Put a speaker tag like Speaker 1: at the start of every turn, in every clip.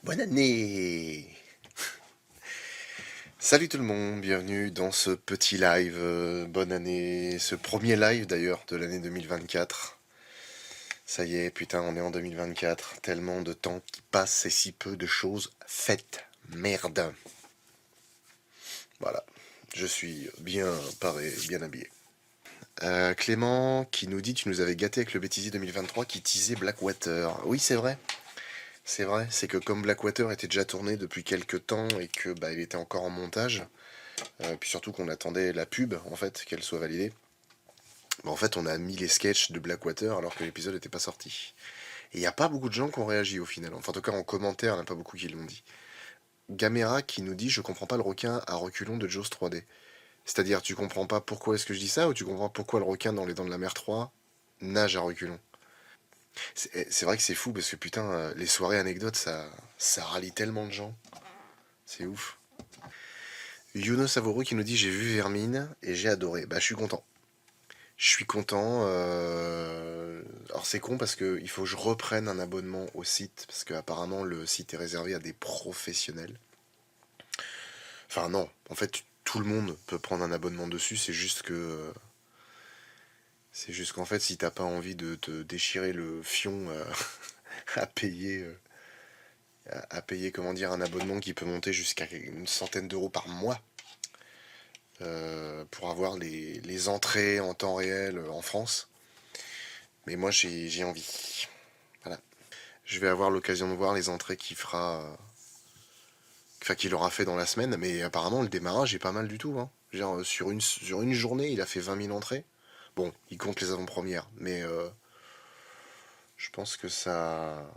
Speaker 1: Bonne année! Salut tout le monde, bienvenue dans ce petit live. Bonne année, ce premier live d'ailleurs de l'année 2024. Ça y est, putain, on est en 2024. Tellement de temps qui passe et si peu de choses faites. Merde. Voilà, je suis bien paré, bien habillé. Clément qui nous dit tu nous avais gâté avec le bêtisier 2023 qui teasait Blackwater. Oui, c'est vrai. C'est vrai, c'est que comme Blackwater était déjà tourné depuis quelques temps et que bah, il était encore en montage, puis surtout qu'on attendait la pub, en fait, qu'elle soit validée. Bah, en fait, on a mis les sketchs de Blackwater alors que l'épisode n'était pas sorti. Et il n'y a pas beaucoup de gens qui ont réagi au final. Enfin, en tout cas, en commentaire, il n'y en a pas beaucoup qui l'ont dit. Gamera qui nous dit je comprends pas le requin à reculons de Jaws 3D. C'est-à-dire, tu comprends pas pourquoi est-ce que je dis ça ou tu comprends pourquoi le requin dans Les Dents de la Mer 3 nage à reculons. C'est vrai que c'est fou parce que putain, les soirées anecdotes, ça rallie tellement de gens. C'est ouf. Youno Savoureux qui nous dit j'ai vu Vermine et j'ai adoré. Bah, je suis content. Je suis content. Alors c'est con parce que il faut que je reprenne un abonnement au site parce que apparemment le site est réservé à des professionnels. Enfin non, en fait tout le monde peut prendre un abonnement dessus. C'est juste qu'en fait si t'as pas envie de te déchirer le fion à payer à payer comment dire un abonnement qui peut monter jusqu'à une centaine d'euros par mois pour avoir les entrées en temps réel en France. Mais moi j'ai envie. Voilà. Je vais avoir l'occasion de voir les entrées qu'il fera, enfin qu'il aura fait dans la semaine, mais apparemment le démarrage est pas mal du tout. Hein. Genre, sur une journée, il a fait 20 000 entrées. Bon, il compte les avant-premières, mais je pense que ça,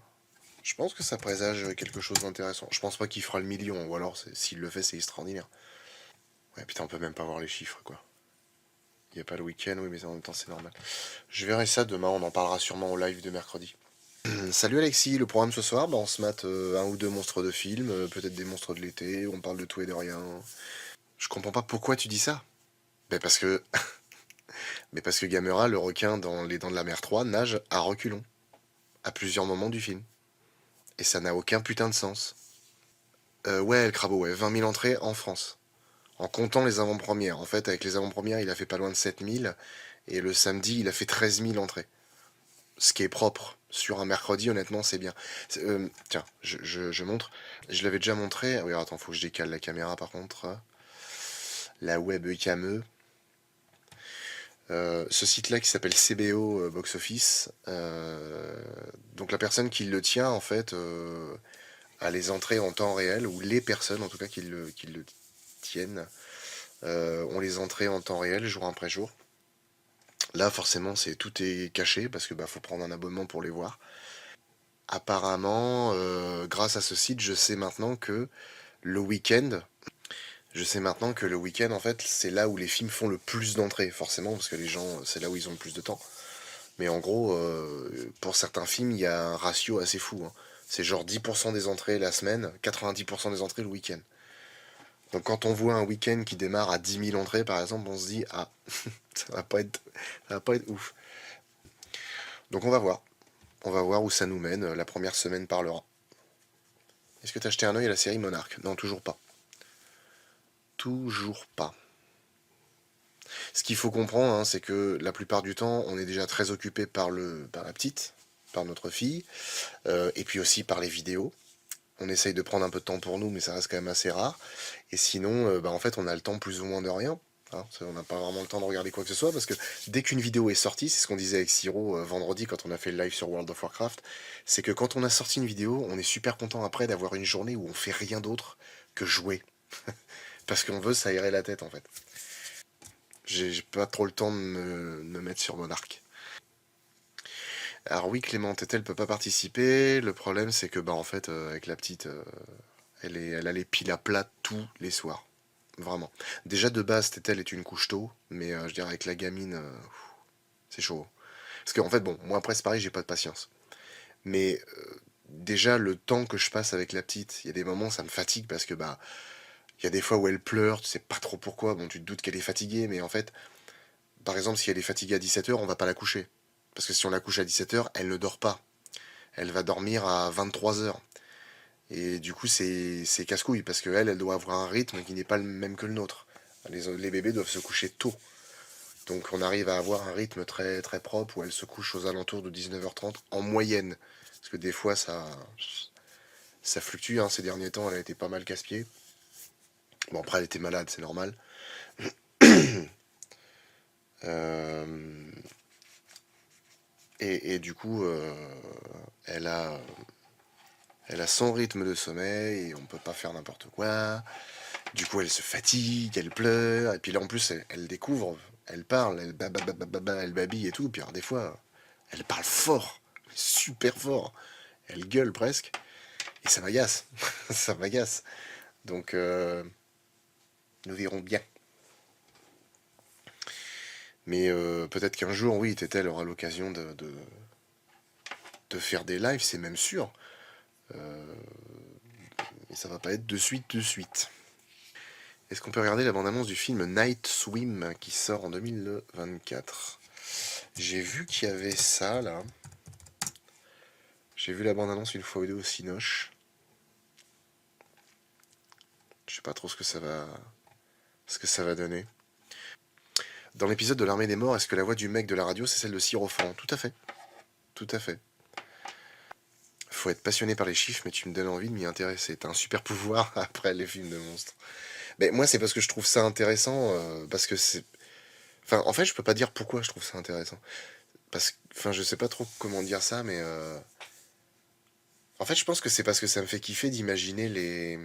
Speaker 1: je pense que ça présage quelque chose d'intéressant. Je pense pas qu'il fera le million, ou alors s'il le fait, c'est extraordinaire. Ouais, putain, on peut même pas voir les chiffres, quoi. Il y a pas le week-end, oui, mais en même temps, c'est normal. Je verrai ça demain, on en parlera sûrement au live de mercredi. Salut Alexis, le programme ce soir, bah on se mate un ou deux monstres de film, peut-être des monstres de l'été, on parle de tout et de rien. Je comprends pas pourquoi tu dis ça. Mais parce que, mais parce que Gamera, le requin dans Les Dents de la Mer 3, nage à reculons, à plusieurs moments du film. Et ça n'a aucun putain de sens. Ouais, El Crabo, ouais, 20 000 entrées en France. En comptant les avant-premières. En fait, avec les avant-premières, il a fait pas loin de 7 000. Et le samedi, il a fait 13 000 entrées. Ce qui est propre. Sur un mercredi, honnêtement, c'est bien. Tiens, je montre. Je l'avais déjà montré. Oui, attends, faut que je décale la caméra par contre. La webcam. Ce site-là qui s'appelle CBO Box Office. Donc la personne qui le tient, en fait, a les entrées en temps réel, ou les personnes en tout cas qui le tiennent, ont les entrées en temps réel, jour après jour. Là, forcément, tout est caché parce que bah, faut prendre un abonnement pour les voir. Apparemment, grâce à ce site, le week-end, je sais maintenant que le week-end, en fait, c'est là où les films font le plus d'entrées, forcément, parce que les gens, c'est là où ils ont le plus de temps. Mais en gros, pour certains films, il y a un ratio assez fou. Hein. C'est genre 10% des entrées la semaine, 90% des entrées le week-end. Donc quand on voit un week-end qui démarre à 10 000 entrées, par exemple, on se dit, ah, ça va pas être ouf. Donc on va voir. On va voir où ça nous mène. La première semaine parlera. Est-ce que t'as acheté un œil à la série Monarch? Non, toujours pas. Toujours pas. Ce qu'il faut comprendre, hein, c'est que la plupart du temps, on est déjà très occupé par la petite, par notre fille, et puis aussi par les vidéos. On essaye de prendre un peu de temps pour nous, mais ça reste quand même assez rare. Et sinon, bah, en fait, on a le temps plus ou moins de rien. Hein. On n'a pas vraiment le temps de regarder quoi que ce soit, parce que dès qu'une vidéo est sortie, c'est ce qu'on disait avec Siro vendredi quand on a fait le live sur World of Warcraft, c'est que quand on a sorti une vidéo, on est super content après d'avoir une journée où on fait rien d'autre que jouer. Parce qu'on veut s'aérer la tête, en fait. J'ai pas trop le temps de me mettre sur mon arc. Alors oui, Clément Tétel peut pas participer. Le problème, c'est que bah en fait, avec la petite, elle a les piles à plat tous les soirs. Vraiment. Déjà de base, Tétel est une couche tôt, mais je dirais avec la gamine, c'est chaud. Parce qu'en fait, bon, moi après c'est pareil, j'ai pas de patience. Mais déjà le temps que je passe avec la petite, il y a des moments ça me fatigue parce que bah il y a des fois où elle pleure, tu sais pas trop pourquoi. Bon, tu te doutes qu'elle est fatiguée, mais en fait, par exemple, si elle est fatiguée à 17 h, on va pas la coucher. Parce que si on la couche à 17 h, elle ne dort pas. Elle va dormir à 23 h. Et du coup, c'est casse-couille, parce qu'elle, elle doit avoir un rythme qui n'est pas le même que le nôtre. Les bébés doivent se coucher tôt. Donc on arrive à avoir un rythme très, très propre où elle se couche aux alentours de 19h30 en moyenne. Parce que des fois, ça fluctue. Hein. Ces derniers temps, elle a été pas mal casse-pied. Bon, après, elle était malade, c'est normal. Euh, et du coup, elle a, elle a son rythme de sommeil et on peut pas faire n'importe quoi. Du coup, elle se fatigue, elle pleure. Et puis là, en plus, elle découvre, elle parle, elle babille et tout. Puis alors, des fois, elle parle fort, super fort. Elle gueule presque. Et ça m'agace. Ça m'agace. Donc, nous verrons bien. Mais peut-être qu'un jour, oui, Tétel aura l'occasion de faire des lives, c'est même sûr. Euh, mais ça va pas être de suite, de suite. Est-ce qu'on peut regarder la bande-annonce du film Night Swim qui sort en 2024? J'ai vu qu'il y avait ça là. J'ai vu la bande-annonce une fois ou deux au Cinoche. Je sais pas trop ce que ça va donner. Dans l'épisode de l'Armée des Morts, est-ce que la voix du mec de la radio c'est celle de Sirophant? Tout à fait. Tout à fait. Faut être passionné par les chiffres, mais tu me donnes envie de m'y intéresser. T'as un super pouvoir après les films de monstres. Mais moi, c'est parce que je trouve ça intéressant, parce que c'est. Enfin, en fait, je peux pas dire pourquoi je trouve ça intéressant. Parce que, enfin, je sais pas trop comment dire ça, mais en fait, je pense que c'est parce que ça me fait kiffer d'imaginer les.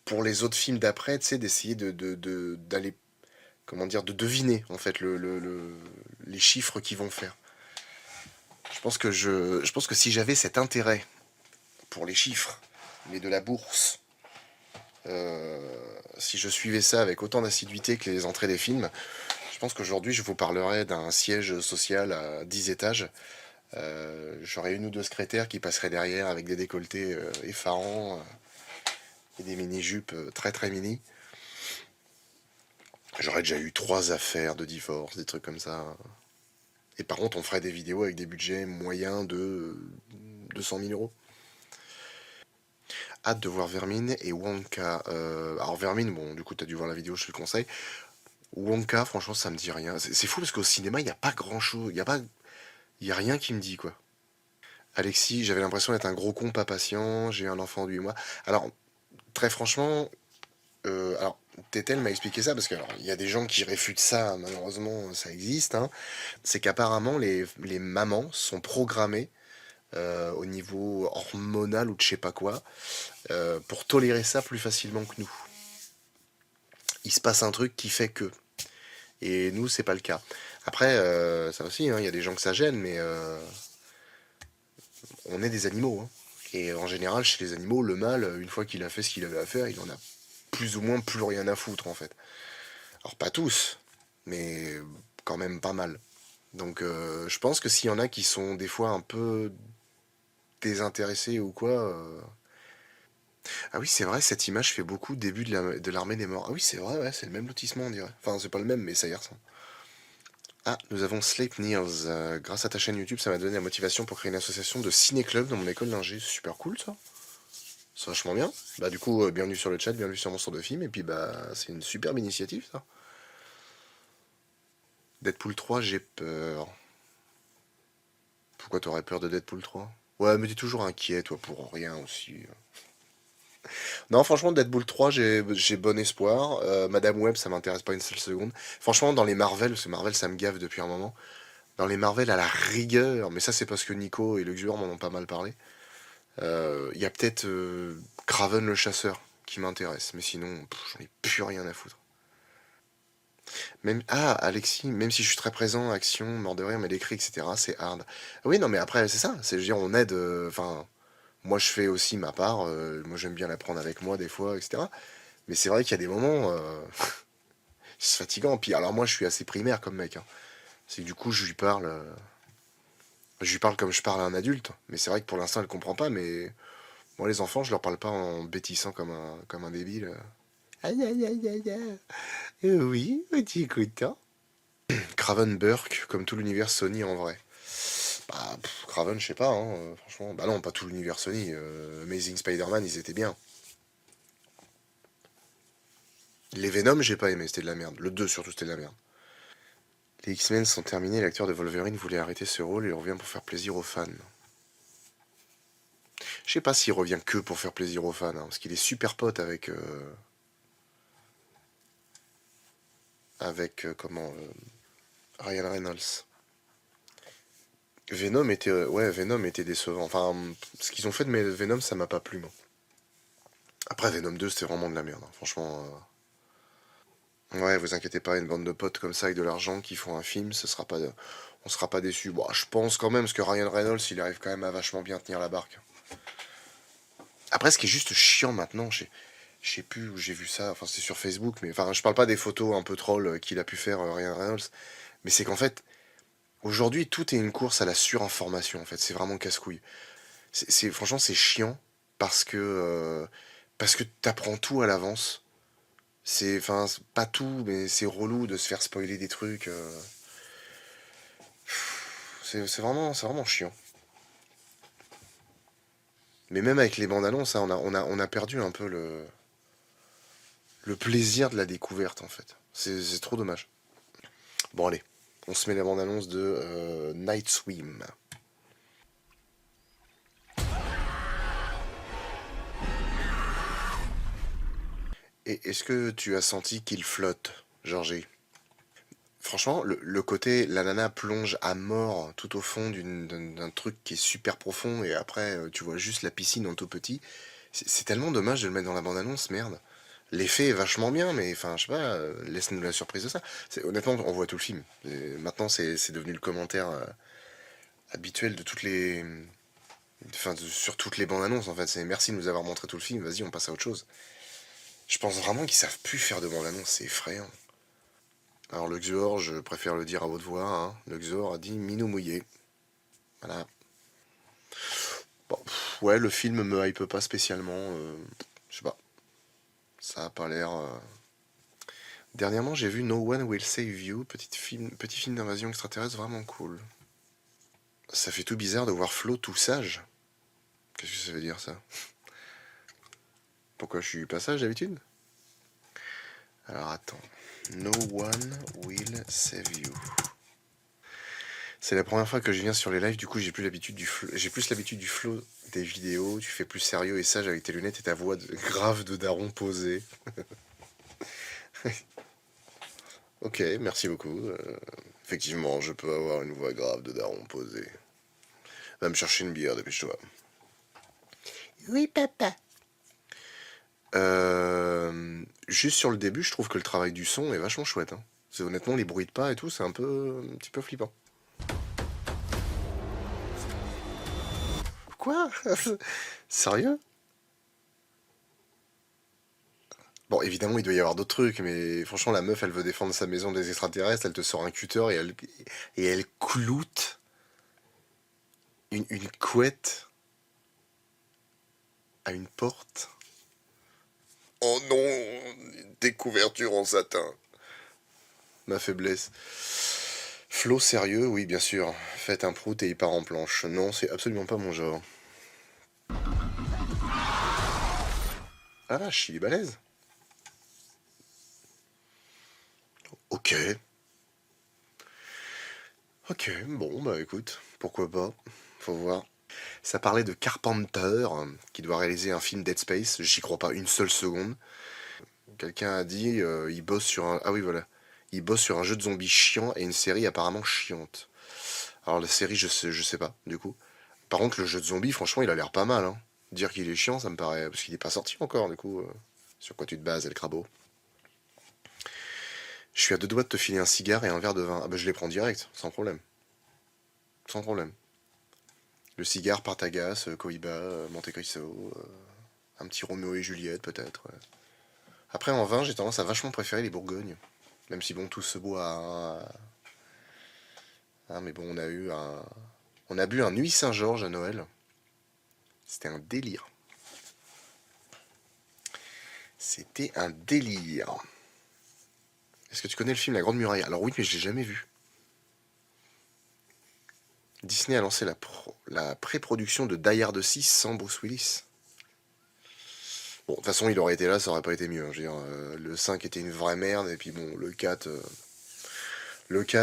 Speaker 1: Pour les autres films d'après, tu sais, d'essayer d'aller, comment dire, de deviner en fait les chiffres qu'ils vont faire. Je pense que si j'avais cet intérêt pour les chiffres, mais de la bourse, si je suivais ça avec autant d'assiduité que les entrées des films, je pense qu'aujourd'hui je vous parlerais d'un siège social à 10 étages. J'aurais une ou deux secrétaires qui passeraient derrière avec des décolletés effarants et des mini-jupes très très mini. J'aurais déjà eu 3 affaires de divorce, des trucs comme ça. Et par contre, on ferait des vidéos avec des budgets moyens de 200 000 euros. Hâte de voir Vermine et Wonka. Alors Vermine, bon, du coup, t'as dû voir la vidéo, je te le conseille. Wonka, franchement, ça me dit rien. C'est fou parce qu'au cinéma, il n'y a pas grand-chose. Il y a rien qui me dit, quoi. Alexis, j'avais l'impression d'être un gros con pas patient. J'ai un enfant de 8 mois. Alors, très franchement, alors, Tetel m'a expliqué ça parce que alors, il y a des gens qui réfutent ça, malheureusement, ça existe. Hein. C'est qu'apparemment, les mamans sont programmées au niveau hormonal ou de je sais pas quoi pour tolérer ça plus facilement que nous. Il se passe un truc qui fait que. Et nous, c'est pas le cas. Après, ça aussi, hein, il y a des gens que ça gêne, mais on est des animaux. Hein. Et en général, chez les animaux, le mâle, une fois qu'il a fait ce qu'il avait à faire, il en a plus ou moins plus rien à foutre, en fait. Alors, pas tous, mais quand même pas mal. Donc, je pense que s'il y en a qui sont des fois un peu désintéressés ou quoi. Ah oui, c'est vrai, cette image fait beaucoup début de l'armée des morts. Ah oui, c'est vrai, ouais, c'est le même lotissement, on dirait. Enfin, c'est pas le même, mais ça y ressemble. Ah, nous avons Sleep Nears. Grâce à ta chaîne YouTube, ça m'a donné la motivation pour créer une association de ciné-club dans mon école d'ingé. C'est super cool, ça. C'est vachement bien. Bah, du coup, bienvenue sur le chat, bienvenue sur Monstre de Film. Et puis, bah, c'est une superbe initiative, ça. Deadpool 3, j'ai peur. Pourquoi t'aurais peur de Deadpool 3? Ouais, mais t'es toujours inquiet, toi, pour rien aussi. Non, franchement, Deadpool 3, j'ai bon espoir. Madame Web, ça m'intéresse pas une seule seconde. Franchement, dans les Marvel, parce que Marvel, ça me gave depuis un moment. Dans les Marvel, à la rigueur, mais ça, c'est parce que Nico et Luxur m'en ont pas mal parlé. Il y a peut-être Kraven le chasseur qui m'intéresse, mais sinon, j'en ai plus rien à foutre. Même, ah, Alexis, même si je suis très présent, action, mort de rire, mais l'écrit, etc., c'est hard. Oui, non, mais après, c'est ça. C'est, je veux dire, on aide. Enfin, moi, je fais aussi ma part. Moi, j'aime bien la prendre avec moi des fois, etc. Mais c'est vrai qu'il y a des moments, c'est fatigant. Puis, alors, moi, je suis assez primaire comme mec. Hein. C'est que du coup, je lui parle comme je parle à un adulte. Mais c'est vrai que pour l'instant, elle comprend pas. Mais moi, les enfants, je leur parle pas en bêtissant comme un débile. Aïe, aïe, aïe, aïe, aïe. Oui, petit écoute, hein. Craven Burke, comme tout l'univers Sony en vrai. Bah, Craven, je sais pas, hein, franchement. Bah non, pas tout l'univers Sony. Amazing Spider-Man, ils étaient bien. Les Venom, j'ai pas aimé, c'était de la merde. Le 2 surtout, c'était de la merde. Les X-Men sont terminés, l'acteur de Wolverine voulait arrêter ce rôle et il revient pour faire plaisir aux fans. Je sais pas s'il revient que pour faire plaisir aux fans, hein, parce qu'il est super pote avec comment Ryan Reynolds. Venom était décevant. Enfin, ce qu'ils ont fait de Venom, ça m'a pas plu, moi. Après, Venom 2, c'était vraiment de la merde, hein, franchement. Ouais, vous inquiétez pas, une bande de potes comme ça avec de l'argent qui font un film, on sera pas déçus. Bon, je pense quand même, parce que Ryan Reynolds, il arrive quand même à vachement bien tenir la barque. Après, ce qui est juste chiant maintenant, je sais plus où j'ai vu ça, enfin c'est sur Facebook, mais enfin je parle pas des photos un peu troll qu'il a pu faire Ryan Reynolds, mais c'est qu'en fait, aujourd'hui tout est une course à la surinformation en fait, c'est vraiment casse-couille. Franchement c'est chiant parce que t'apprends tout à l'avance. Enfin pas tout, mais c'est relou de se faire spoiler des trucs. C'est vraiment chiant. Mais même avec les bandes annonces, hein, on a perdu un peu le plaisir de la découverte en fait. C'est trop dommage. Bon allez, on se met la bande annonce de Night Swim. Et est-ce que tu as senti qu'il flotte, Georgie? Franchement, le côté, la nana plonge à mort tout au fond d'un truc qui est super profond et après tu vois juste la piscine en tout petit. C'est tellement dommage de le mettre dans la bande-annonce, merde. L'effet est vachement bien, mais enfin, je sais pas, laisse-nous la surprise de ça. Honnêtement, on voit tout le film. Et maintenant, c'est devenu le commentaire habituel de toutes les. Enfin, sur toutes les bandes annonces, en fait. C'est merci de nous avoir montré tout le film, vas-y, on passe à autre chose. Je pense vraiment qu'ils savent plus faire de bandes annonces, c'est effrayant. Alors, le Xor, je préfère le dire à haute voix, hein. Le Xor a dit minou mouillé. Voilà. Bon, ouais, le film me hype pas spécialement. Je sais pas. Ça a pas l'air. Dernièrement, j'ai vu No One Will Save You, petit film d'invasion extraterrestre vraiment cool. Ça fait tout bizarre de voir Flo tout sage. Qu'est-ce que ça veut dire ça? Pourquoi je suis pas sage d'habitude? Alors attends. No One Will Save You. C'est la première fois que je viens sur les lives, du coup j'ai plus l'habitude du flow des vidéos, tu fais plus sérieux et sage avec tes lunettes et ta voix grave de daron posée. Ok, merci beaucoup. Effectivement, je peux avoir une voix grave de daron posée. Va me chercher une bière, dépêche-toi. Oui, papa. Juste sur le début, je trouve que le travail du son est vachement chouette, hein. C'est honnêtement les bruits de pas et tout, c'est un petit peu flippant. Quoi? Sérieux? Bon, évidemment, il doit y avoir d'autres trucs, mais franchement, la meuf, elle veut défendre sa maison des extraterrestres, elle te sort un cutter et elle cloute une couette à une porte. Oh non, des couvertures en satin. Ma faiblesse. Flo sérieux, oui, bien sûr. Faites un prout et il part en planche. Non, c'est absolument pas mon genre. Ah vache, il est balèze. Ok. Ok, bon, bah écoute, pourquoi pas. Faut voir. Ça parlait de Carpenter, qui doit réaliser un film Dead Space. J'y crois pas une seule seconde. Quelqu'un a dit, il bosse sur un... Ah oui, voilà. Il bosse sur un jeu de zombies chiant et une série apparemment chiante. Alors la série, je sais pas, du coup. Par contre, le jeu de zombies, franchement, il a l'air pas mal, hein. Dire qu'il est chiant, ça me paraît... Parce qu'il est pas sorti encore, du coup. Sur quoi tu te bases, El Crabo? Je suis à deux doigts de te filer un cigare et un verre de vin. Ah bah je les prends direct, sans problème. Sans problème. Le cigare, Partagas, Cohiba, Monte Cristo, un petit Roméo et Juliette peut-être. Ouais. Après en vin, j'ai tendance à vachement préférer les Bourgognes. Même si bon, tout se boit hein, mais bon, on a bu un Nuit Saint-Georges à Noël. C'était un délire. C'était un délire. Est-ce que tu connais le film La Grande Muraille? Alors oui, mais je l'ai jamais vu. Disney a lancé la pré-production de Die Hard 6 sans Bruce Willis. Bon, de toute façon, il aurait été là, ça aurait pas été mieux, hein. Je veux dire, le 5 était une vraie merde, et puis bon, le 4,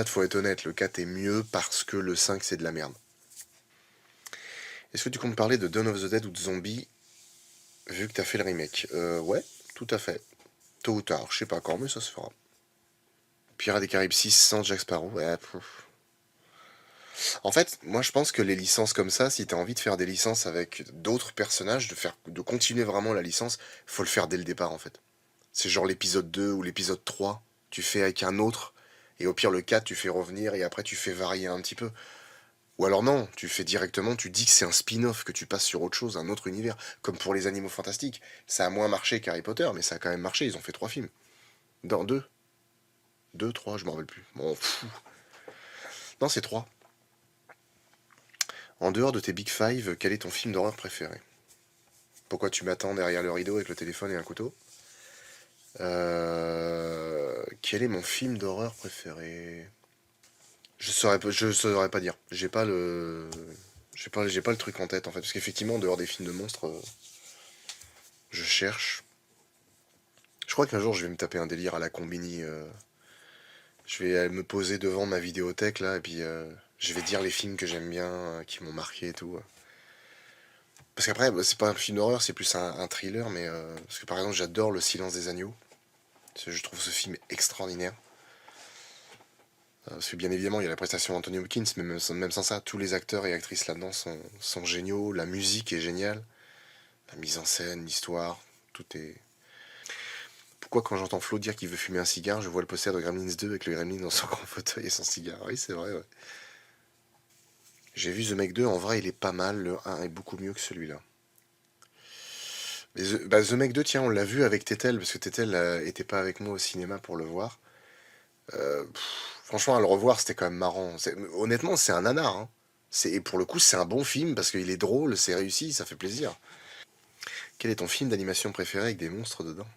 Speaker 1: faut être honnête, le 4 est mieux parce que le 5 c'est de la merde. Est-ce que tu comptes parler de Dawn of the Dead ou de Zombie, vu que t'as fait le remake? Ouais, tout à fait. Tôt ou tard, je sais pas quand, mais ça se fera. Pirates des Caraïbes 6 sans Jack Sparrow, ouais. En fait, moi je pense que les licences comme ça, si t'as envie de faire des licences avec d'autres personnages, de continuer vraiment la licence, faut le faire dès le départ en fait. C'est genre l'épisode 2 ou l'épisode 3, tu fais avec un autre, et au pire le 4 tu fais revenir et après tu fais varier un petit peu. Ou alors non, tu fais directement, tu dis que c'est un spin-off, que tu passes sur autre chose, un autre univers, comme pour les Animaux Fantastiques. Ça a moins marché qu'Harry Potter, mais ça a quand même marché, ils ont fait 3 films. Dans 2. 2, 3, je m'en rappelle plus. Bon, fou. Non, c'est 3. En dehors de tes Big Five, quel est ton film d'horreur préféré? Pourquoi tu m'attends derrière le rideau avec le téléphone et un couteau? Quel est mon film d'horreur préféré? Je saurais pas dire. J'ai pas le truc en tête en fait, parce qu'effectivement, en dehors des films de monstres, je cherche. Je crois qu'un jour, je vais me taper un délire à la Combini. Je vais me poser devant ma vidéothèque là, et puis je vais dire les films que j'aime bien, qui m'ont marqué et tout. Parce qu'après, bah, c'est pas un film d'horreur, c'est plus un thriller, mais parce que par exemple, j'adore Le Silence des Agneaux. Je trouve ce film extraordinaire. Parce que bien évidemment, il y a la prestation d'Anthony Hopkins, mais même sans ça, tous les acteurs et actrices là-dedans sont géniaux. La musique est géniale. La mise en scène, l'histoire, tout est. Pourquoi quand j'entends Flo dire qu'il veut fumer un cigare, je vois le poster de Gremlins 2 avec le Gremlin dans son grand fauteuil et son cigare? Oui, c'est vrai, ouais. J'ai vu The Meg 2, en vrai, il est pas mal. Le 1 est beaucoup mieux que celui-là. Mais The Meg 2, tiens, on l'a vu avec Tetel, parce que Tetel était pas avec moi au cinéma pour le voir. Franchement, à le revoir, c'était quand même marrant. Honnêtement, c'est un nanar, hein. Et pour le coup, c'est un bon film, parce qu'il est drôle, c'est réussi, ça fait plaisir. Quel est ton film d'animation préféré avec des monstres dedans?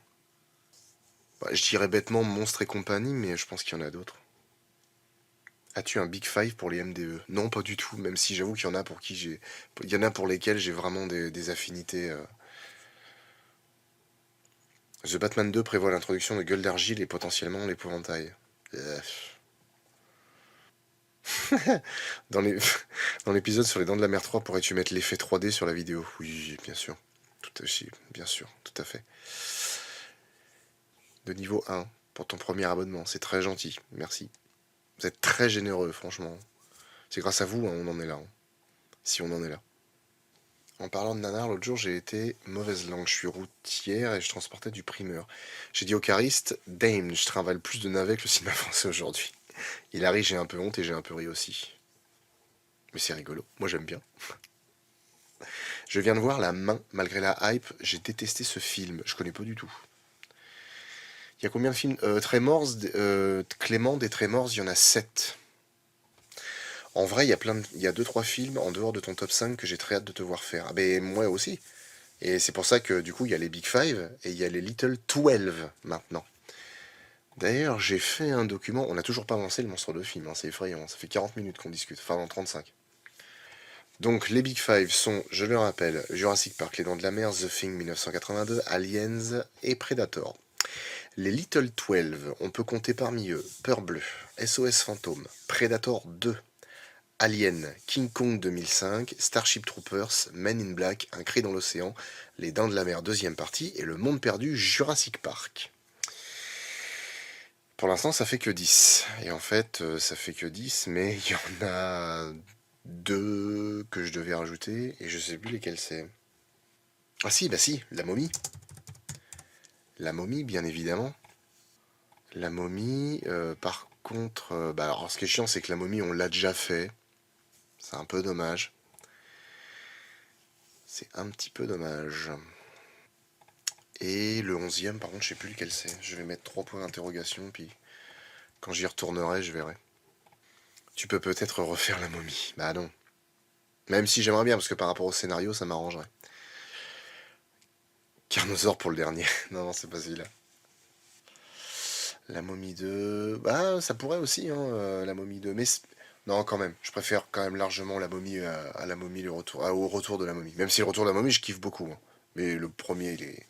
Speaker 1: Bah, je dirais bêtement Monstres et compagnie, mais je pense qu'il y en a d'autres. As-tu un Big Five pour les MDE? Non, pas du tout, même si j'avoue qu'il y en a pour qui j'ai. Il y en a pour lesquels j'ai vraiment des affinités. The Batman 2 prévoit l'introduction de Gueule d'Argile et potentiellement l'épouvantail. Euh, Dans les... Dans l'épisode sur les Dents de la Mer 3, pourrais-tu mettre l'effet 3D sur la vidéo? Oui, bien sûr. Bien sûr, tout à fait. De niveau 1 pour ton premier abonnement, c'est très gentil, merci. Vous êtes très généreux, franchement. C'est grâce à vous, hein, on en est là, hein. Si on en est là. En parlant de nanar, l'autre jour j'ai été mauvaise langue. Je suis routière et je transportais du primeur. J'ai dit au cariste, Dame, je travaille plus de navets que le cinéma français aujourd'hui. Il arrive, j'ai un peu honte et j'ai un peu ri aussi. Mais c'est rigolo, moi j'aime bien. Je viens de voir La Main, malgré la hype, j'ai détesté ce film, je connais pas du tout. Il y a combien de films Trémors, Clément des Trémors, il y en a 7. En vrai, il y a 2-3 films en dehors de ton top 5 que j'ai très hâte de te voir faire. Ah ben moi aussi. Et c'est pour ça que du coup, il y a les Big Five et il y a les Little 12 maintenant. D'ailleurs, j'ai fait un document, on n'a toujours pas lancé le monstre de film, hein, c'est effrayant, ça fait 40 minutes qu'on discute, enfin non, 35. Donc les Big Five sont, je le rappelle, Jurassic Park, Les Dents de la Mer, The Thing 1982, Aliens et Predator. Les Little 12, on peut compter parmi eux Peur Bleue, SOS Fantôme, Predator 2, Alien, King Kong 2005, Starship Troopers, Men in Black, Un cri dans l'océan, Les Dents de la Mer deuxième partie et Le Monde perdu Jurassic Park. Pour l'instant, ça fait que 10. Et en fait, ça fait que 10, mais il y en a deux que je devais rajouter, et je sais plus lesquels c'est. Ah si, bah si, la momie. La momie, bien évidemment. La momie, par contre, bah alors ce qui est chiant, c'est que la momie, on l'a déjà fait. C'est un peu dommage. C'est un petit peu dommage. Et le 11e, par contre, je sais plus lequel c'est. Je vais mettre 3 points d'interrogation, puis quand j'y retournerai, je verrai. Tu peux peut-être refaire la momie. Bah non. Même si j'aimerais bien, parce que par rapport au scénario, ça m'arrangerait. Carnosaure pour le dernier. Non, non, c'est pas celui-là. La momie 2. Bah, ça pourrait aussi, hein, la momie 2. Mais Non, quand même. Je préfère quand même largement la momie à la momie, le retour, au retour de la momie. Même si le retour de la momie, je kiffe beaucoup, hein. Mais le premier, il est.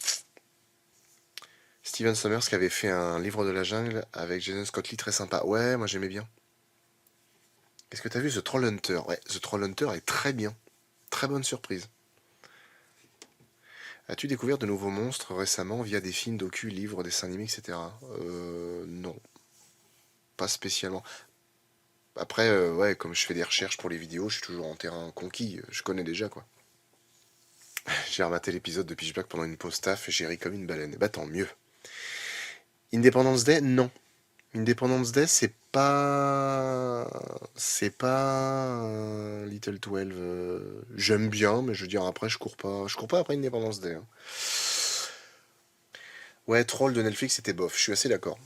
Speaker 1: Steven Sommers qui avait fait un livre de la jungle avec Jason Scott Lee très sympa. Ouais, moi j'aimais bien. Est-ce que t'as vu The Troll Hunter? Ouais, The Troll Hunter est très bien. Très bonne surprise. As-tu découvert de nouveaux monstres récemment via des films, docus, livres, dessins animés, etc. Non, pas spécialement. Après, ouais, comme je fais des recherches pour les vidéos, je suis toujours en terrain conquis. Je connais déjà, quoi. J'ai rematé l'épisode de Pitch Black pendant une pause taf et j'ai ri comme une baleine. Bah tant mieux. Independence Day, non. Independence Day, c'est pas. C'est pas. Little 12. J'aime bien, mais je veux dire, après, je cours pas. Je cours pas après Independence Day, hein. Ouais, Troll de Netflix, c'était bof. Je suis assez d'accord.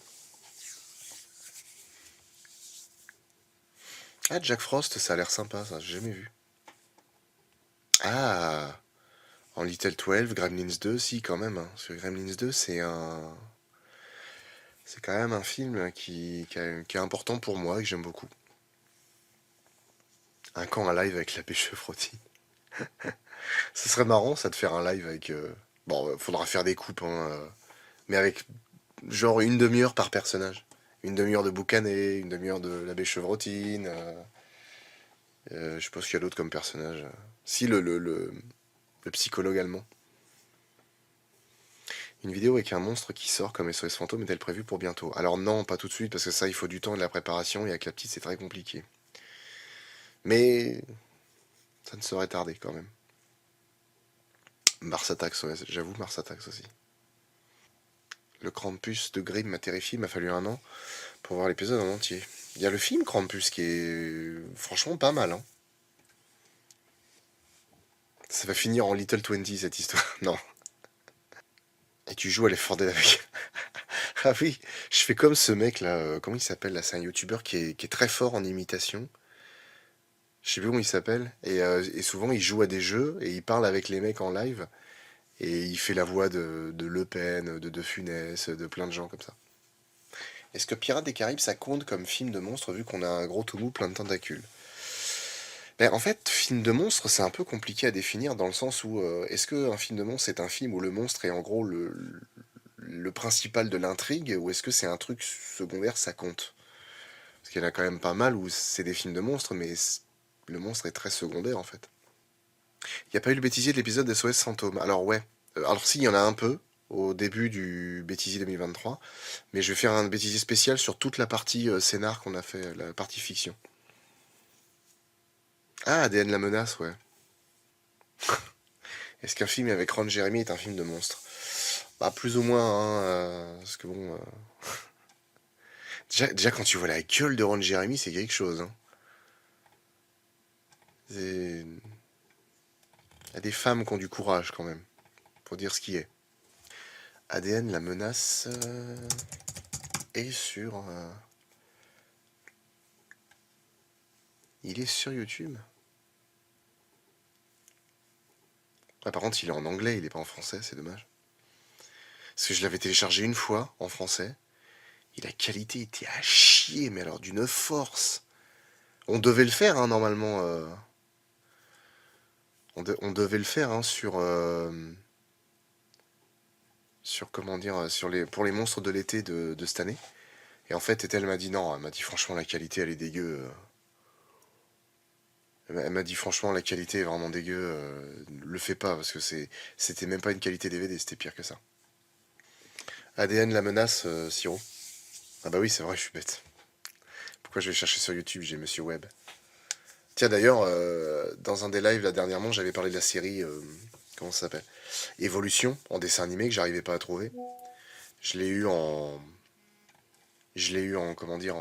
Speaker 1: Ah, Jack Frost, ça a l'air sympa, ça. J'ai jamais vu. Ah, en Little 12, Gremlins 2, si, quand même, hein. Parce que Gremlins 2, c'est un. C'est quand même un film qui est important pour moi et que j'aime beaucoup. Un camp, un live avec l'abbé Chevrotti. Ce serait marrant, ça, de faire un live avec. Bon, faudra faire des coupes, hein, mais avec genre une demi-heure par personnage. Une demi-heure de Boucanet, une demi-heure de l'abbé Chevrotine. Je sais pas ce qu'il y a d'autre comme personnage. Si, le psychologue allemand. Une vidéo avec un monstre qui sort comme SOS Fantôme est-elle prévue pour bientôt? Alors non, pas tout de suite, parce que ça, il faut du temps et de la préparation, et avec la petite, c'est très compliqué. Mais ça ne saurait tarder quand même. Mars Attacks, ouais, j'avoue, Mars Attacks aussi. Le Krampus de Grimm m'a terrifié, il m'a fallu un an pour voir l'épisode en entier. Il y a le film Krampus qui est franchement pas mal, hein. Ça va finir en Little 20 cette histoire. Non. Et tu joues à l'effort Dead avec. Ah oui, je fais comme ce mec là, comment il s'appelle là? C'est un youtubeur qui est très fort en imitation. Je sais plus comment il s'appelle. Et souvent il joue à des jeux et il parle avec les mecs en live. Et il fait la voix de Le Pen, de Funès, de plein de gens comme ça. Est-ce que Pirates des Caraïbes ça compte comme film de monstre vu qu'on a un gros tout mou plein de tentacules? Ben, en fait, film de monstre, c'est un peu compliqué à définir dans le sens où est-ce qu'un film de monstre c'est un film où le monstre est en gros le principal de l'intrigue ou est-ce que c'est un truc secondaire, ça compte? Parce qu'il y en a quand même pas mal où c'est des films de monstres, mais le monstre est très secondaire en fait. Il n'y a pas eu le bêtisier de l'épisode d'SOS Fantôme. Alors ouais. Alors si, il y en a un peu au début du bêtisier 2023, mais je vais faire un bêtisier spécial sur toute la partie scénar qu'on a fait, la partie fiction. Ah, ADN la menace, ouais. Est-ce qu'un film avec Ron Jeremy est un film de monstre? Bah plus ou moins, hein, parce que bon... déjà, quand tu vois la gueule de Ron Jeremy, c'est quelque chose, hein. Il y a des femmes qui ont du courage quand même, pour dire ce qui est. ADN la menace est sur... il est sur YouTube. Ouais, par contre, il est en anglais, il est pas en français, c'est dommage. Parce que je l'avais téléchargé une fois en français, et la qualité était à chier, mais alors d'une force. On devait le faire, hein, normalement. On devait le faire hein, sur comment dire, pour les monstres de l'été de cette année. Et en fait, elle m'a dit non, elle m'a dit franchement la qualité elle est dégueu. Elle m'a dit franchement la qualité est vraiment dégueu. Le fais pas parce que c'était même pas une qualité DVD, c'était pire que ça. ADN la menace, Siro. Ah bah oui, c'est vrai, je suis bête. Pourquoi je vais chercher sur YouTube, j'ai Monsieur Web. Tiens d'ailleurs, dans un des lives là dernièrement, j'avais parlé de la série, comment ça s'appelle? Évolution en dessin animé que j'arrivais pas à trouver. Je l'ai eu en, je l'ai eu en comment dire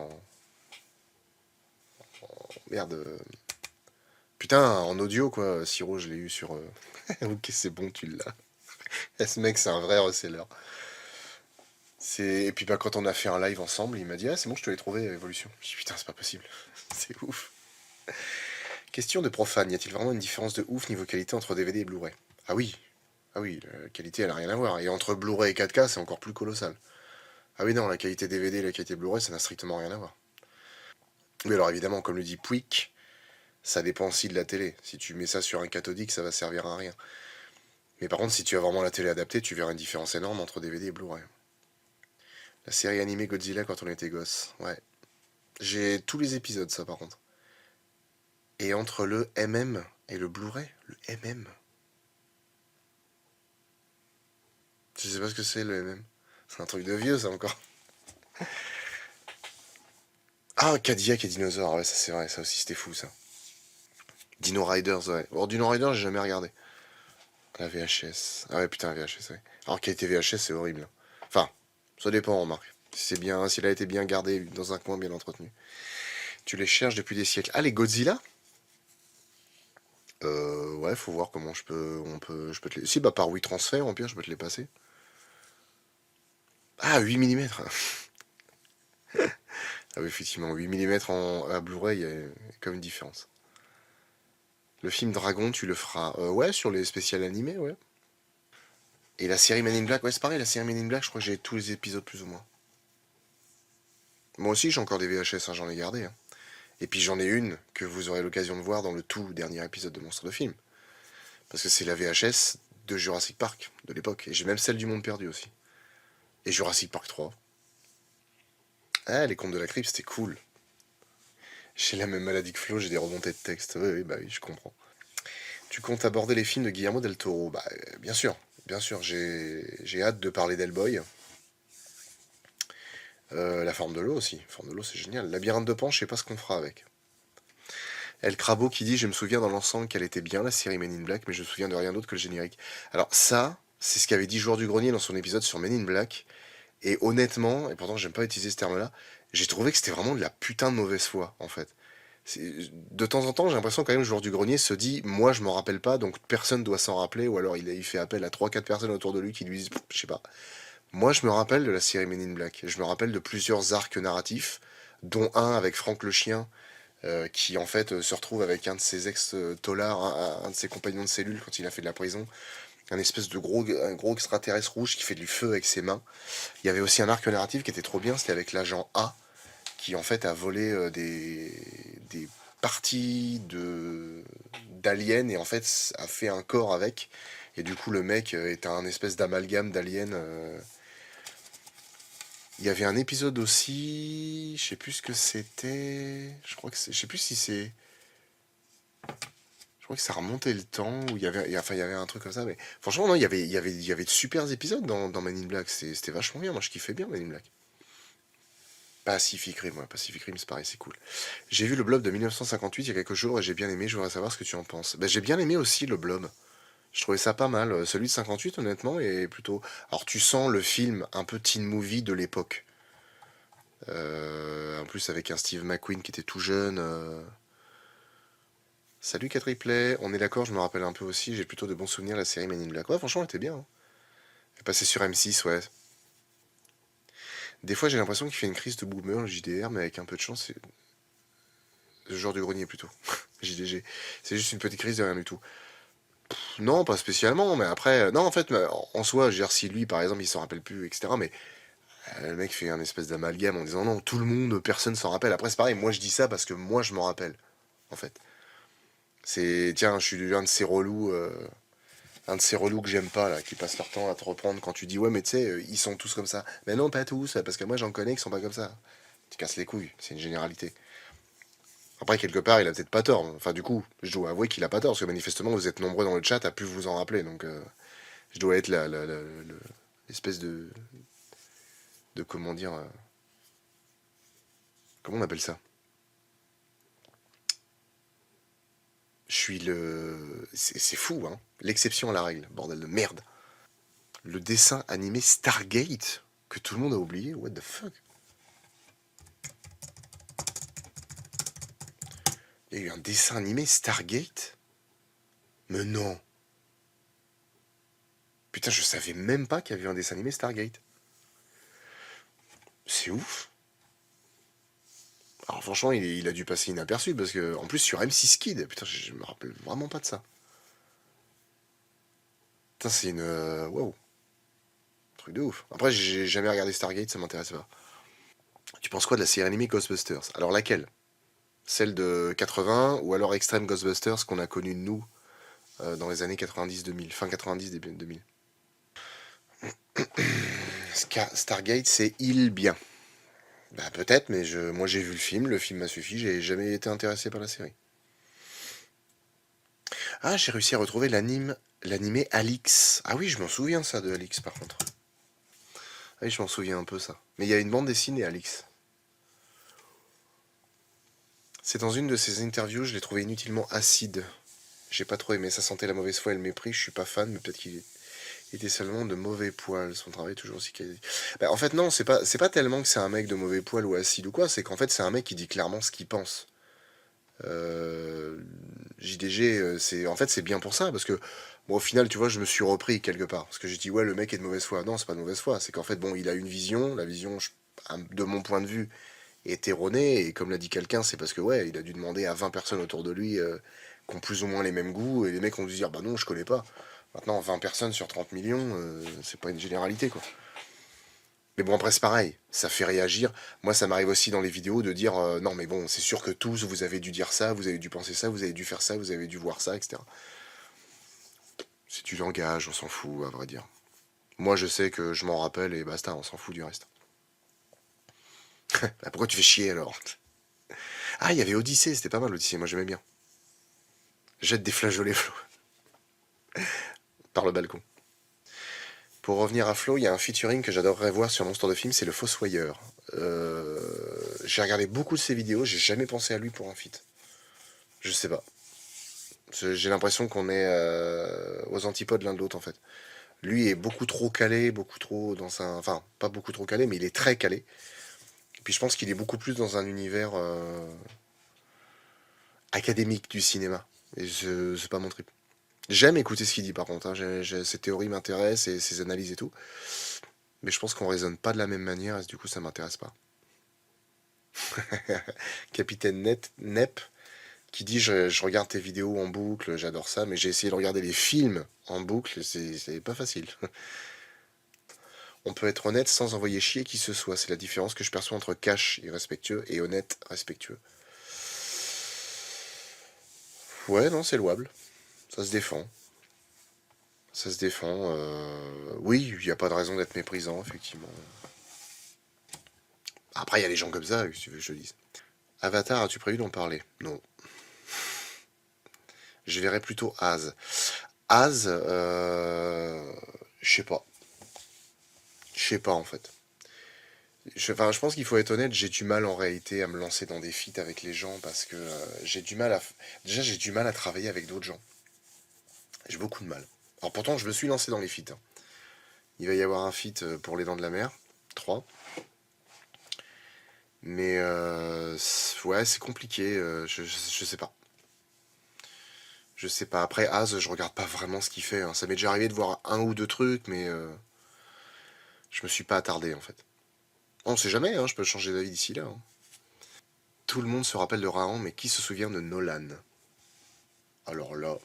Speaker 1: merde. Putain, en audio quoi, Siro, je l'ai eu sur. Ok, c'est bon, tu l'as. Et ce mec, c'est un vrai reseller. Et puis bah, quand on a fait un live ensemble, il m'a dit ah c'est bon, je te l'ai trouvé Evolution. Je dis putain, c'est pas possible, c'est ouf. Question de profane, y a-t-il vraiment une différence de ouf niveau qualité entre DVD et Blu-ray? Ah oui, ah oui, la qualité elle a rien à voir. Et entre Blu-ray et 4K, c'est encore plus colossal. Ah oui non, la qualité DVD et la qualité Blu-ray, ça n'a strictement rien à voir. Mais alors évidemment, comme le dit Pouic, ça dépend aussi de la télé. Si tu mets ça sur un cathodique, ça va servir à rien. Mais par contre, si tu as vraiment la télé adaptée, tu verras une différence énorme entre DVD et Blu-ray. La série animée Godzilla quand on était gosse, ouais. J'ai tous les épisodes, ça par contre. Et entre le MM et le Blu-ray, le MM. Je sais pas ce que c'est le MM. C'est un truc de vieux, ça encore. Ah, Cadillac et Dinosaure, ouais, ça c'est vrai, ça aussi c'était fou ça. Dino Riders, ouais. Bon, Dino Riders, j'ai jamais regardé. La VHS. Ah ouais, putain, la VHS, ouais. Alors, qualité VHS, c'est horrible. Enfin, ça dépend, remarque. Si c'est bien, s'il a été bien gardé dans un coin bien entretenu. Tu les cherches depuis des siècles. Ah, les Godzilla? Ouais, faut voir comment je peux te les. Si, bah, par WeTransfer, en pire, je peux te les passer. Ah, 8 mm. Ah oui, effectivement, 8 mm à Blu-ray, il y a comme une différence. Le film Dragon, tu le feras. Ouais, sur les spéciales animés, ouais. Et la série Men in Black, ouais, c'est pareil, la série Men in Black, je crois que j'ai tous les épisodes plus ou moins. Moi aussi, j'ai encore des VHS, hein, j'en ai gardé, hein. Et puis j'en ai une que vous aurez l'occasion de voir dans le tout dernier épisode de Monstres de Film. Parce que c'est la VHS de Jurassic Park, de l'époque. Et j'ai même celle du Monde Perdu aussi. Et Jurassic Park 3. Ah, les Contes de la Crypte, c'était cool. J'ai la même maladie que Flo, j'ai des remontées de texte. Oui, oui, bah oui, je comprends. Tu comptes aborder les films de Guillermo del Toro? Bah, bien sûr. Bien sûr, j'ai hâte de parler d'Hellboy. La forme de l'eau aussi. La forme de l'eau, c'est génial. Labyrinthe de Pan, je sais pas ce qu'on fera avec. El Crabo qui dit: Je me souviens dans l'ensemble qu'elle était bien la série Men in Black, mais je me souviens de rien d'autre que le générique. Alors, ça, c'est ce qu'avait dit Joueur du Grenier dans son épisode sur Men in Black. Et honnêtement, et pourtant j'aime pas utiliser ce terme-là, j'ai trouvé que c'était vraiment de la putain de mauvaise foi, en fait. De temps en temps, j'ai l'impression quand même que le Joueur du Grenier se dit: Moi, je m'en rappelle pas, donc personne doit s'en rappeler, ou alors il fait appel à trois quatre personnes autour de lui qui lui disent: Je sais pas. Moi, je me rappelle de la série Men in Black. Je me rappelle de plusieurs arcs narratifs, dont un avec Franck le chien, qui en fait se retrouve avec un de ses ex-tolards, un de ses compagnons de cellule quand il a fait de la prison, un espèce de un gros extraterrestre rouge qui fait du feu avec ses mains. Il y avait aussi un arc narratif qui était trop bien, c'était avec l'agent A, qui en fait a volé des parties d'aliens et en fait a fait un corps avec. Et du coup, le mec est un espèce d'amalgame d'aliens. Il y avait un épisode aussi, je sais plus ce que c'était. Je sais plus si c'est. Je crois que ça remontait le temps où enfin, il y avait un truc comme ça. Mais franchement, non, il y avait de super épisodes dans Men in Black. C'était vachement bien. Moi, je kiffais bien Men in Black. Pacific Rim, ouais, Pacific Rim, c'est pareil, c'est cool. J'ai vu le Blob de 1958 il y a quelques jours et j'ai bien aimé. Je voudrais savoir ce que tu en penses. Bah, j'ai bien aimé aussi le Blob. Je trouvais ça pas mal. Celui de 58, honnêtement, est plutôt. Alors, tu sens le film un peu teen movie de l'époque. En plus, avec un Steve McQueen qui était tout jeune. Salut Quadriplay, on est d'accord, je me rappelle un peu aussi, j'ai plutôt de bons souvenirs de la série Men in Black. Ouais, franchement, elle était bien, hein. Elle est passée sur M6, ouais. Des fois, j'ai l'impression qu'il fait une crise de boomer, le JDR, mais avec un peu de chance, c'est le genre du grenier plutôt. JDG. C'est juste une petite crise de rien du tout. Non, pas spécialement, mais après, non, en fait, en soi, je veux dire, si lui, par exemple, il s'en rappelle plus, etc., mais le mec fait un espèce d'amalgame en disant non, tout le monde, personne s'en rappelle. Après, c'est pareil, moi je dis ça parce que moi je m'en rappelle, en fait. C'est, tiens, je suis un de ces relous que j'aime pas, là, qui passent leur temps à te reprendre quand tu dis ouais, mais tu sais, ils sont tous comme ça. Mais non, pas tous, parce que moi j'en connais qui sont pas comme ça. Tu casses les couilles, c'est une généralité. Après, quelque part, il a peut-être pas tort. Enfin, du coup, je dois avouer qu'il a pas tort, parce que manifestement, vous êtes nombreux dans le chat à pu vous en rappeler, donc je dois être l'espèce de comment dire. Comment on appelle ça? Je suis le. C'est fou, hein. L'exception à la règle, bordel de merde. Le dessin animé Stargate, que tout le monde a oublié, what the fuck? Il y a eu un dessin animé Stargate? Mais non. Putain, je savais même pas qu'il y avait eu un dessin animé Stargate. C'est ouf. Alors franchement, il a dû passer inaperçu parce que en plus sur M6 Kid, putain, je me rappelle vraiment pas de ça. Putain, c'est une waouh, truc de ouf. Après, j'ai jamais regardé Stargate, ça m'intéresse pas. Tu penses quoi de la série animée Ghostbusters? Alors laquelle? celle de 80, ou alors Extreme Ghostbusters qu'on a connu nous dans les années 90-2000, fin 90, début 2000. Stargate, c'est il bien. Bah peut-être, mais moi j'ai vu le film m'a suffi, j'ai jamais été intéressé par la série. Ah, j'ai réussi à retrouver l'animé Alix. Ah oui, je m'en souviens ça de Alix par contre. Ah oui, je m'en souviens un peu ça. Mais il y a une bande dessinée Alix. C'est dans une de ses interviews, je l'ai trouvé inutilement acide. J'ai pas trop aimé, ça sentait la mauvaise foi et le mépris, je suis pas fan, mais peut-être qu'il était seulement de mauvais poil, son travail est toujours aussi quali. Bah, en fait non, c'est pas tellement que c'est un mec de mauvais poil ou acide ou quoi, c'est qu'en fait c'est un mec qui dit clairement ce qu'il pense. JDG, en fait c'est bien pour ça, parce que bon, au final, tu vois, je me suis repris quelque part, parce que j'ai dit ouais, le mec est de mauvaise foi. Non, c'est pas de mauvaise foi, c'est qu'en fait bon, il a une vision, la vision, de mon point de vue, est erronée, et comme l'a dit quelqu'un, c'est parce que ouais, il a dû demander à 20 personnes autour de lui qui ont plus ou moins les mêmes goûts, et les mecs ont dû dire bah non, je connais pas. Maintenant, 20 personnes sur 30 millions, c'est pas une généralité quoi. Mais bon, après, c'est pareil, ça fait réagir. Moi, ça m'arrive aussi dans les vidéos de dire non, mais bon, c'est sûr que tous, vous avez dû dire ça, vous avez dû penser ça, vous avez dû faire ça, vous avez dû voir ça, etc. C'est du langage, on s'en fout, à vrai dire. Moi, je sais que je m'en rappelle et basta, on s'en fout du reste. Bah, pourquoi tu fais chier alors? Ah, il y avait Odyssée, c'était pas mal Odyssée, moi j'aimais bien. Jette des flageolets, Flo, par le balcon. Pour revenir à Flo, il y a un featuring que j'adorerais voir sur Monster de Film, c'est le Fossoyeur. J'ai regardé beaucoup de ses vidéos, j'ai jamais pensé à lui pour un feat. Je sais pas. J'ai l'impression qu'on est aux antipodes l'un de l'autre en fait. Lui est beaucoup trop calé, beaucoup trop dans un... Enfin, pas beaucoup trop calé, mais il est très calé. Et puis je pense qu'il est beaucoup plus dans un univers académique du cinéma. Et c'est pas mon trip. J'aime écouter ce qu'il dit par contre, hein. Ses théories m'intéressent et ses analyses et tout. Mais je pense qu'on raisonne pas de la même manière et du coup ça m'intéresse pas. Capitaine Nep qui dit je regarde tes vidéos en boucle, j'adore ça, mais j'ai essayé de regarder les films en boucle, c'est pas facile. On peut être honnête sans envoyer chier qui que ce soit, c'est la différence que je perçois entre cash irrespectueux et honnête respectueux. Ouais, non, c'est louable. Ça se défend. Ça se défend. Oui, il n'y a pas de raison d'être méprisant, effectivement. Après, il y a des gens comme ça, si tu veux que je te dise. Avatar, as-tu prévu d'en parler? Non. Je verrais plutôt Az. Az, je sais pas. Je sais pas, en fait. Enfin, je pense qu'il faut être honnête, j'ai du mal en réalité à me lancer dans des feats avec les gens parce que j'ai du mal à... Déjà, j'ai du mal à travailler avec d'autres gens. J'ai beaucoup de mal. Alors pourtant, je me suis lancé dans les feats, hein. Il va y avoir un feat pour les Dents de la Mer, 3. Mais ouais, c'est compliqué, je sais pas. Je sais pas. Après, Az, je regarde pas vraiment ce qu'il fait, hein. Ça m'est déjà arrivé de voir un ou deux trucs, mais je me suis pas attardé en fait. On sait jamais, hein, je peux changer d'avis d'ici là, hein. Tout le monde se rappelle de Rahan, mais qui se souvient de Nolan? Alors là,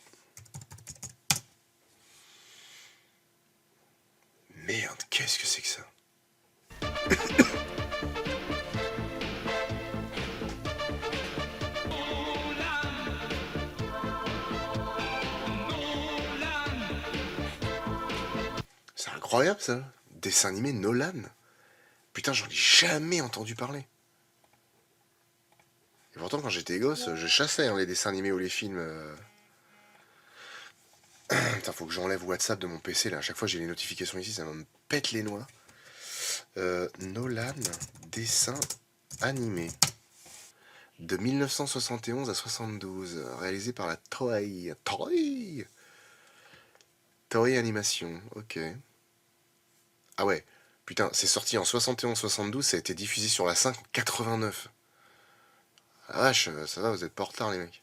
Speaker 1: merde, qu'est-ce que c'est que ça? C'est incroyable ça. Dessin animé Nolan. Putain, j'en ai jamais entendu parler. Et pourtant, quand j'étais gosse, je chassais hein, les dessins animés ou les films. Putain, faut que j'enlève WhatsApp de mon PC là. À chaque fois, j'ai les notifications ici, ça me pète les noix. Nolan, dessin animé. De 1971 à 72, réalisé par la Toei. Toei Animation, ok. Ah ouais, putain, c'est sorti en 71-72, ça a été diffusé sur la 5 en 89. Ah vache, ça va, vous êtes pas en retard les mecs.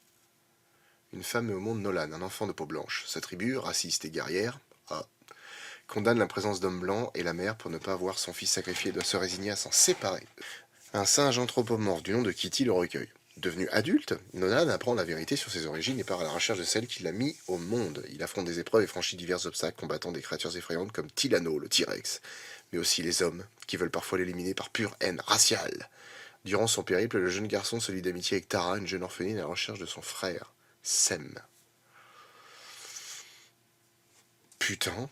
Speaker 1: Une femme au monde Nolan, un enfant de peau blanche. Sa tribu, raciste et guerrière, condamne la présence d'hommes blancs et la mère pour ne pas voir son fils sacrifié doit se résigner à s'en séparer. Un singe anthropomorphe du nom de Kitty le recueille. Devenu adulte, Nolan apprend la vérité sur ses origines et part à la recherche de celle qui l'a mis au monde. Il affronte des épreuves et franchit divers obstacles, combattant des créatures effrayantes comme Tillano, le T-Rex, mais aussi les hommes, qui veulent parfois l'éliminer par pure haine raciale. Durant son périple, le jeune garçon se lie d'amitié avec Tara, une jeune orpheline à la recherche de son frère, Sem. Putain,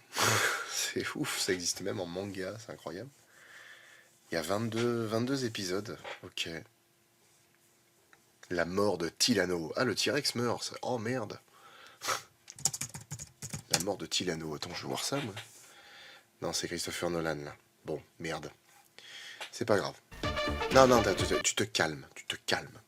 Speaker 1: c'est ouf, ça existe même en manga, c'est incroyable. Il y a 22 épisodes, ok. La mort de Tillano. Ah, le T-Rex meurt, ça. Oh merde. La mort de Tillano, attends, je vais voir ça, moi. Non, c'est Christopher Nolan, là. Bon, merde. C'est pas grave. Non, non, tu te calmes, tu te calmes.